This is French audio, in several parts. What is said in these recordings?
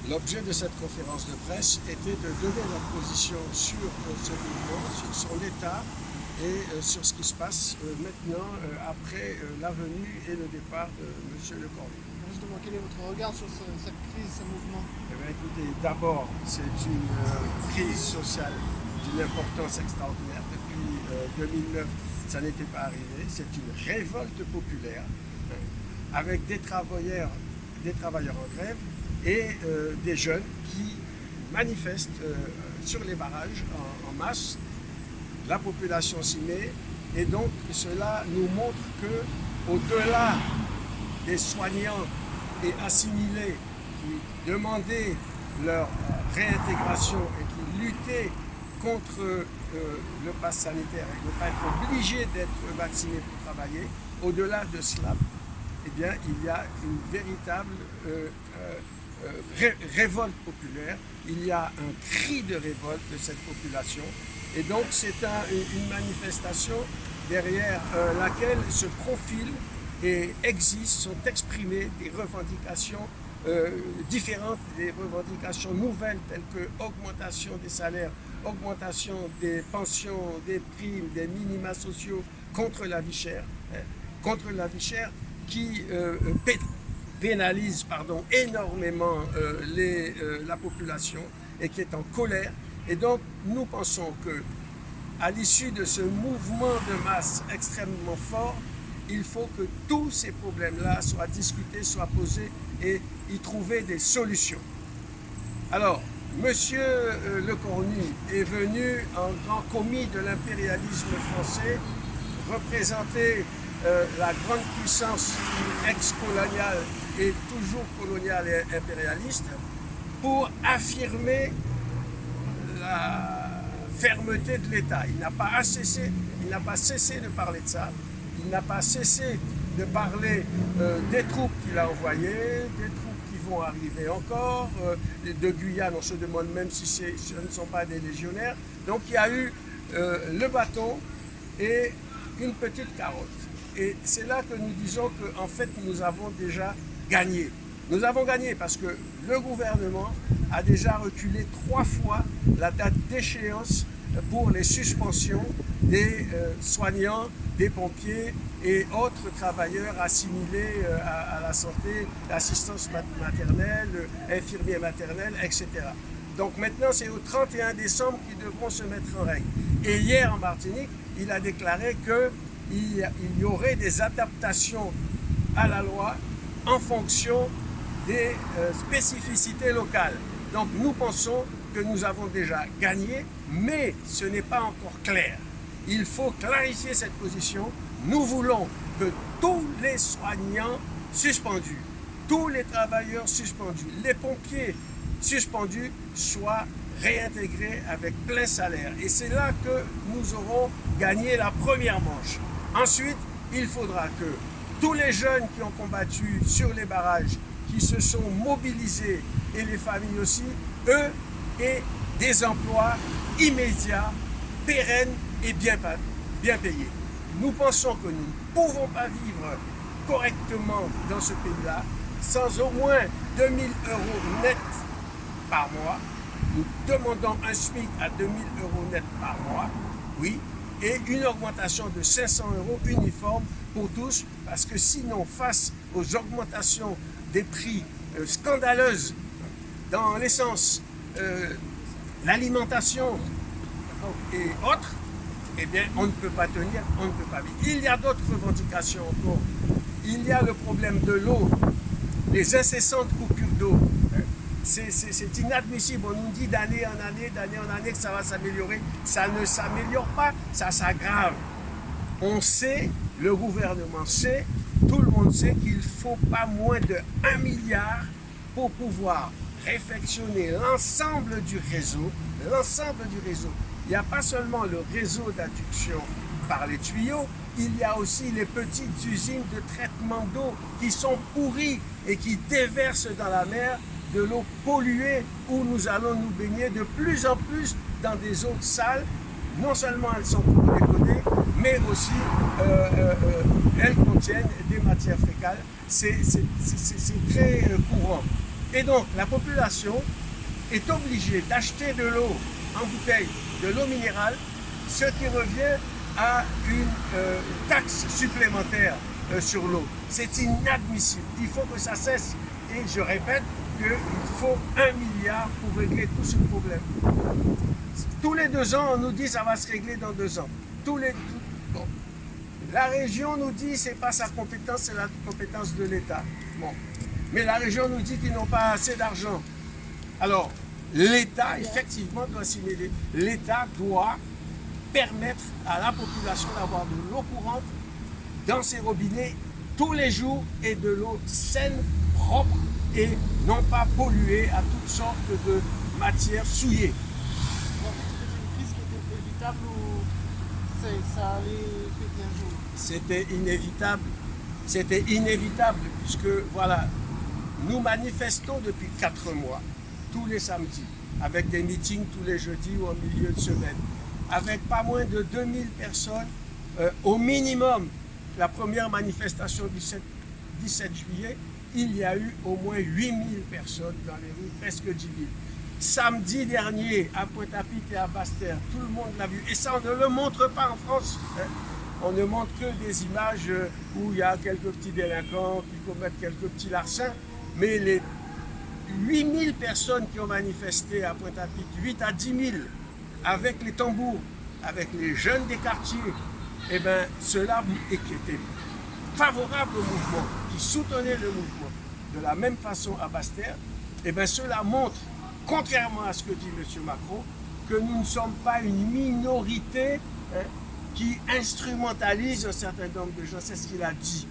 L'objet de cette conférence de presse était de donner notre position sur ce mouvement, sur son état et sur ce qui se passe maintenant après la venue et le départ de M. Le Cornu. Justement, quel est votre regard sur cette crise, ce mouvement? Eh bien, écoutez, d'abord, c'est une crise sociale d'une importance extraordinaire. Depuis 2009, ça n'était pas arrivé. C'est une révolte populaire avec des travailleurs en grève et des jeunes qui manifestent sur les barrages en masse. La population s'y met et donc cela nous montre que au-delà des soignants et assimilés qui demandaient leur réintégration et qui luttaient contre le pass sanitaire et ne pas être obligés d'être vaccinés pour travailler, au-delà de cela, eh bien, il y a une véritable révolte populaire, il y a un cri de révolte de cette population et donc c'est une manifestation derrière laquelle se profilent et existent, sont exprimées des revendications différentes, des revendications nouvelles telles que augmentation des salaires, augmentation des pensions, des primes, des minima sociaux contre la vie chère, qui pénalise énormément la population et qui est en colère. Et donc nous pensons que à l'issue de ce mouvement de masse extrêmement fort, il faut que tous ces problèmes-là soient discutés, soient posés et y trouver des solutions. Alors, M. Le Cornu est venu en grand commis de l'impérialisme français représenter la grande puissance ex-coloniale et toujours coloniale et impérialiste pour affirmer la fermeté de l'État. Il n'a pas cessé de parler de ça. Il n'a pas cessé de parler des troupes qu'il a envoyées, des troupes qui vont arriver encore, de Guyane, on se demande même si ce ne sont pas des légionnaires. Donc il y a eu le bâton et une petite carotte. Et c'est là que nous disons qu'en fait nous avons déjà gagné. Nous avons gagné parce que le gouvernement a déjà reculé 3 fois la date d'échéance pour les suspensions des soignants, des pompiers et autres travailleurs assimilés à la santé, l'assistance maternelle, infirmiers maternels, etc. Donc maintenant, c'est au 31 décembre qu'ils devront se mettre en règle. Et hier, en Martinique, il a déclaré qu'il y aurait des adaptations à la loi en fonction des spécificités locales. Donc nous pensons que nous avons déjà gagné, mais ce n'est pas encore clair. Il faut clarifier cette position. Nous voulons que tous les soignants suspendus, tous les travailleurs suspendus, les pompiers suspendus soient réintégrés avec plein salaire. Et c'est là que nous aurons gagné la première manche. Ensuite, il faudra que tous les jeunes qui ont combattu sur les barrages, qui se sont mobilisés, et les familles aussi, eux, aient des emplois immédiats, pérennes et bien payés. Nous pensons que nous ne pouvons pas vivre correctement dans ce pays-là sans au moins 2000 € net par mois. Nous demandons un SMIC à 2000 € net par mois, oui, et une augmentation de 500 € uniforme pour tous, parce que sinon, face aux augmentations des prix scandaleuses dans l'essence, l'alimentation et autres, eh bien, on ne peut pas tenir, on ne peut pas vivre. Il y a d'autres revendications encore. Il y a le problème de l'eau, les incessantes coupures d'eau. C'est inadmissible. On nous dit d'année en année que ça va s'améliorer. Ça ne s'améliore pas, ça s'aggrave. On sait, le gouvernement sait, tout le monde sait qu'il ne faut pas moins de 1 milliard pour pouvoir réfectionner l'ensemble du réseau. Il n'y a pas seulement le réseau d'adduction par les tuyaux, il y a aussi les petites usines de traitement d'eau qui sont pourries et qui déversent dans la mer de l'eau polluée où nous allons nous baigner de plus en plus dans des eaux sales. Non seulement elles sont chlordécodées, mais aussi elles contiennent des matières fécales. C'est très courant. Et donc, la population est obligée d'acheter de l'eau en bouteille, de l'eau minérale, ce qui revient à une taxe supplémentaire sur l'eau. C'est inadmissible. Il faut que ça cesse. Et je répète qu'il faut 1 milliard pour régler tout ce problème. Tous les 2 ans, on nous dit que ça va se régler dans 2 ans. Bon. La région nous dit que ce n'est pas sa compétence, c'est la compétence de l'État. Bon. Mais la région nous dit qu'ils n'ont pas assez d'argent. Alors, l'État, effectivement, doit s'y mêler. L'État doit permettre à la population d'avoir de l'eau courante dans ses robinets tous les jours et de l'eau saine, propre et non pas polluée à toutes sortes de matières souillées. En fait, c'était une crise qui était évitable ou ça allait péter un jour? C'était inévitable. C'était inévitable puisque, voilà, nous manifestons depuis 4 mois, tous les samedis, avec des meetings tous les jeudis ou en milieu de semaine, avec pas moins de 2000 personnes au minimum. La première manifestation du 17 juillet, il y a eu au moins 8000 personnes dans les rues, presque 10 000. Samedi dernier, à Pointe-à-Pitre et à Basse-Terre, tout le monde l'a vu. Et ça, on ne le montre pas en France. Hein. On ne montre que des images où il y a quelques petits délinquants qui commettent quelques petits larcins. Mais les 8000 personnes qui ont manifesté à Pointe-à-Pitre, 8 à 10 000, avec les tambours, avec les jeunes des quartiers, eh bien, ceux-là qui étaient favorables au mouvement, qui soutenaient le mouvement, de la même façon à Basse-Terre, eh bien, cela montre, contrairement à ce que dit M. Macron, que nous ne sommes pas une minorité qui instrumentalise un certain nombre de gens. C'est ce qu'il a dit.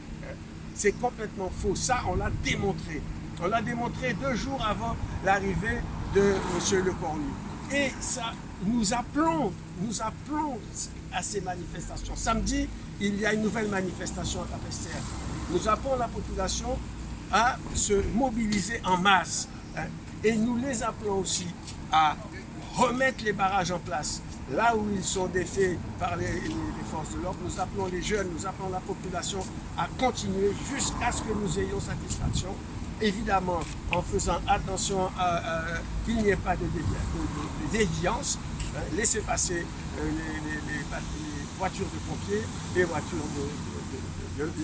C'est complètement faux. Ça, on l'a démontré. On l'a démontré 2 jours avant l'arrivée de M. Le Cornu. Et ça, nous appelons à ces manifestations. Samedi, il y a une nouvelle manifestation à Capesterre. Nous appelons la population à se mobiliser en masse. Et nous les appelons aussi à remettre les barrages en place. Là où ils sont défaits par les forces de l'ordre, nous appelons les jeunes, nous appelons la population à continuer jusqu'à ce que nous ayons satisfaction. Évidemment, en faisant attention qu'il n'y ait pas de déviance, laissez passer les voitures de pompiers, les voitures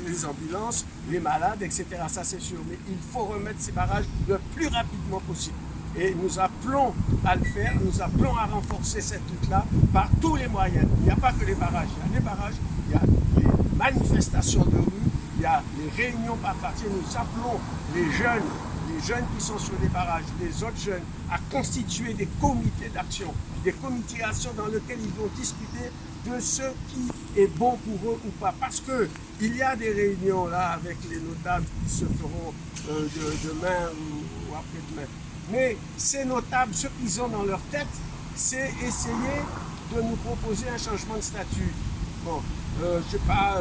les ambulances, les malades, etc. Ça c'est sûr, mais il faut remettre ces barrages le plus rapidement possible. Et nous appelons à le faire, nous appelons à renforcer cette lutte-là par tous les moyens. Il n'y a pas que les barrages, il y a les barrages, il y a les manifestations de rue, il y a les réunions par quartier. Nous appelons les jeunes qui sont sur les barrages, les autres jeunes, à constituer des comités d'action, des comités d'action dans lesquels ils vont discuter de ce qui est bon pour eux ou pas. Parce qu'il y a des réunions là avec les notables qui se feront demain ou après-demain. Mais ces notables, ce qu'ils ont dans leur tête, c'est essayer de nous proposer un changement de statut. Bon, je ne sais pas,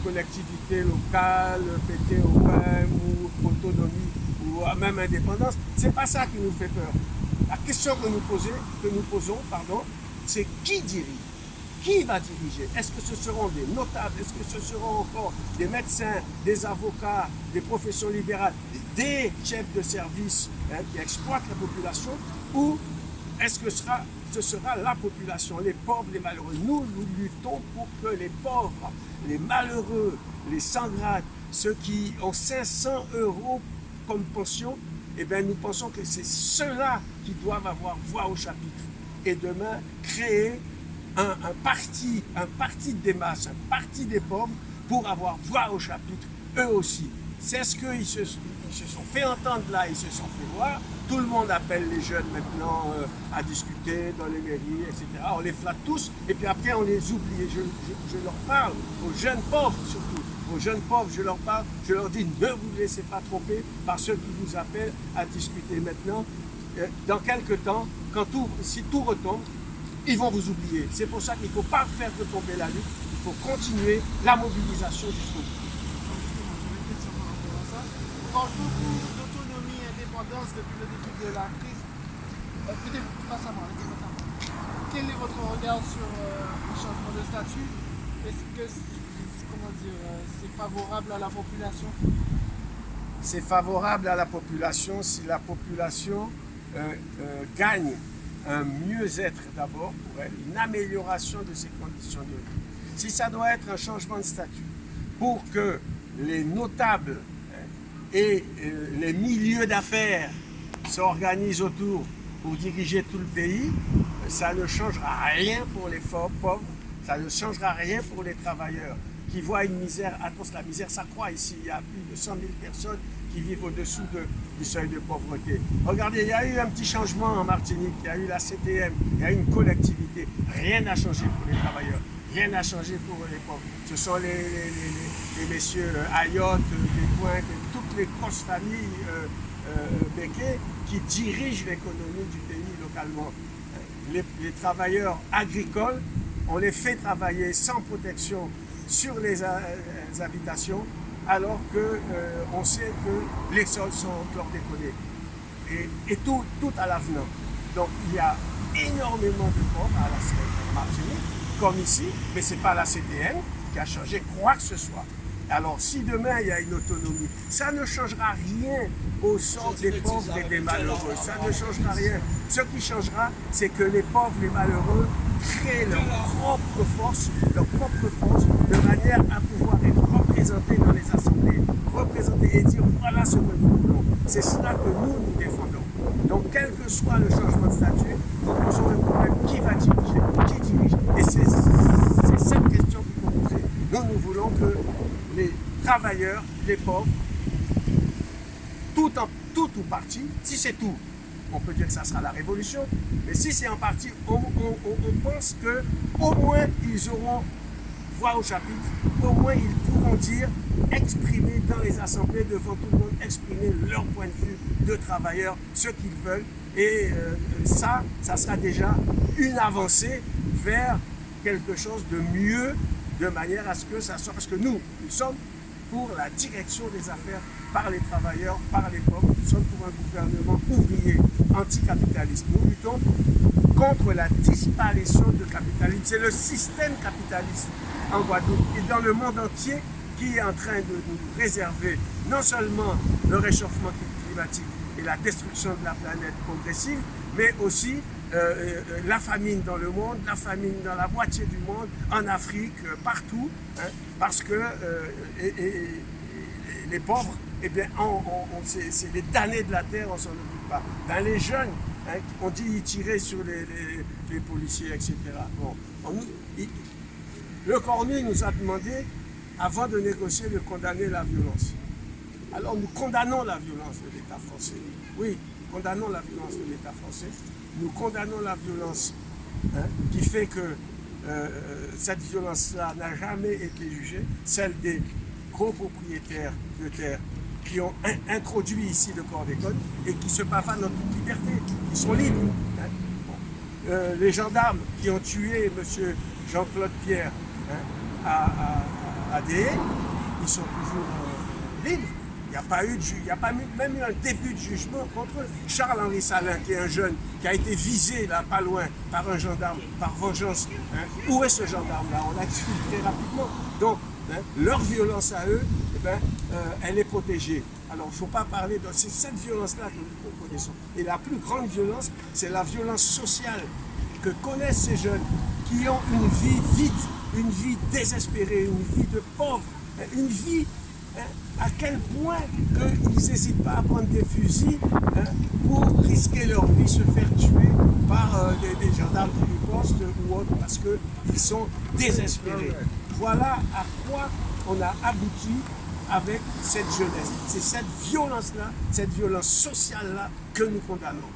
collectivité locale, PTOM ou autonomie ou même indépendance. C'est pas ça qui nous fait peur. La question que nous posons, c'est qui dirige? Qui va diriger? Est-ce que ce seront des notables? Est-ce que ce seront encore des médecins, des avocats, des professions libérales, des chefs de service qui exploitent la population? Ou est-ce que ce sera la population, les pauvres, les malheureux? Nous luttons pour que les pauvres, les malheureux, les sans-grade, ceux qui ont 500 € comme pension, eh bien, nous pensons que c'est ceux-là qui doivent avoir voix au chapitre. Et demain, créer un parti des masses, un parti des pauvres pour avoir voix au chapitre, eux aussi. C'est ce qu'ils se sont fait entendre là, ils se sont fait voir. Tout le monde appelle les jeunes maintenant à discuter dans les mairies, etc. On les flatte tous et puis après on les oublie. Et je leur parle, aux jeunes pauvres surtout. Aux jeunes pauvres, je leur parle, je leur dis ne vous laissez pas tromper par ceux qui vous appellent à discuter maintenant. Dans quelques temps, si tout retombe, ils vont vous oublier. C'est pour ça qu'il ne faut pas faire retomber la lutte, il faut continuer la mobilisation jusqu'au bout. On parle beaucoup d'autonomie et d'indépendance depuis le début de la crise. Peut-être face à moi, quel est votre regard sur le changement de statut? Est-ce que c'est favorable à la population? c'est favorable à la population si la population gagne un mieux-être d'abord pour elle, une amélioration de ses conditions de vie. Si ça doit être un changement de statut pour que les notables et les milieux d'affaires s'organisent autour pour diriger tout le pays, ça ne changera rien pour les pauvres, ça ne changera rien pour les travailleurs qui voient une misère atroce. La misère s'accroît ici, il y a plus de 100 000 personnes qui vivent au-dessous du seuil de pauvreté. Regardez, il y a eu un petit changement en Martinique, il y a eu la CTM, il y a eu une collectivité. Rien n'a changé pour les travailleurs, rien n'a changé pour les pauvres. Ce sont les messieurs Ayotte, les Pointes, toutes les grosses familles Béquet qui dirigent l'économie du pays localement. Les travailleurs agricoles, on les fait travailler sans protection sur les habitations, alors qu'on sait que les sols sont chlordéconés. Et tout à l'avenant. Donc il y a énormément de pauvres à la Martinique, comme ici, mais ce n'est pas la CTN qui a changé quoi que ce soit. Alors si demain il y a une autonomie, ça ne changera rien au sort des pauvres et des malheureux. Ça ne changera rien. Ce qui changera, c'est que les pauvres, les malheureux créent leur propre force de manière à pouvoir être représentés dans les assemblées, représentés et dire voilà ce que nous voulons. C'est cela que nous défendons. Donc quel que soit le changement de statut, nous posons le problème qui va diriger, qui dirige. Et c'est cette question qu'il faut poser. Nous voulons que les travailleurs, les pauvres, tout ou partie, si c'est tout, on peut dire que ça sera la révolution, mais si c'est en partie, on pense qu'au moins ils auront voix au chapitre, au moins ils pourront dire, exprimer dans les assemblées devant tout le monde, exprimer leur point de vue de travailleurs, ce qu'ils veulent, et ça sera déjà une avancée vers quelque chose de mieux, de manière à ce que ça soit, parce que nous sommes pour la direction des affaires par les travailleurs, par les pauvres. Nous sommes pour un gouvernement ouvrier, anticapitaliste. Nous luttons contre la disparition du capitalisme. C'est le système capitaliste en Guadeloupe et dans le monde entier qui est en train de nous réserver non seulement le réchauffement climatique et la destruction de la planète progressive, mais aussi la famine dans le monde, la famine dans la moitié du monde, en Afrique, partout, hein, parce que les pauvres, eh bien, c'est les damnés de la terre, on ne s'en occupe pas. Dans les jeunes, hein, on dit y tirer sur les policiers, etc. Bon, le Cornu nous a demandé, avant de négocier, de condamner la violence. Alors nous condamnons la violence de l'État français. Oui, condamnons la violence de l'État français. Nous condamnons la violence, hein, qui fait que cette violence-là n'a jamais été jugée, celle des gros propriétaires de terre qui ont introduit ici le chlordécone et qui se pavanent dans toute liberté, qui sont libres. Hein. Bon. Les gendarmes qui ont tué M. Jean-Claude Pierre, hein, à Déé, ils sont toujours libres. Il n'y a pas même eu un début de jugement contre eux. Charles-Henri Salin, qui est un jeune, qui a été visé là, pas loin, par un gendarme, par vengeance. Hein. Où est ce gendarme-là? On l'a exfiltré rapidement. Donc, hein, leur violence à eux, eh ben, elle est protégée. Alors, il ne faut pas parler de... C'est cette violence-là que nous connaissons. Et la plus grande violence, c'est la violence sociale que connaissent ces jeunes qui ont une vie vide, une vie désespérée, une vie de pauvre, une vie... Hein, à quel point qu'ils n'hésitent pas à prendre des fusils, hein, pour risquer leur vie, se faire tuer par des gendarmes du poste ou autres, parce qu'ils sont désespérés. Voilà à quoi on a abouti avec cette jeunesse. C'est cette violence-là, cette violence sociale-là que nous condamnons.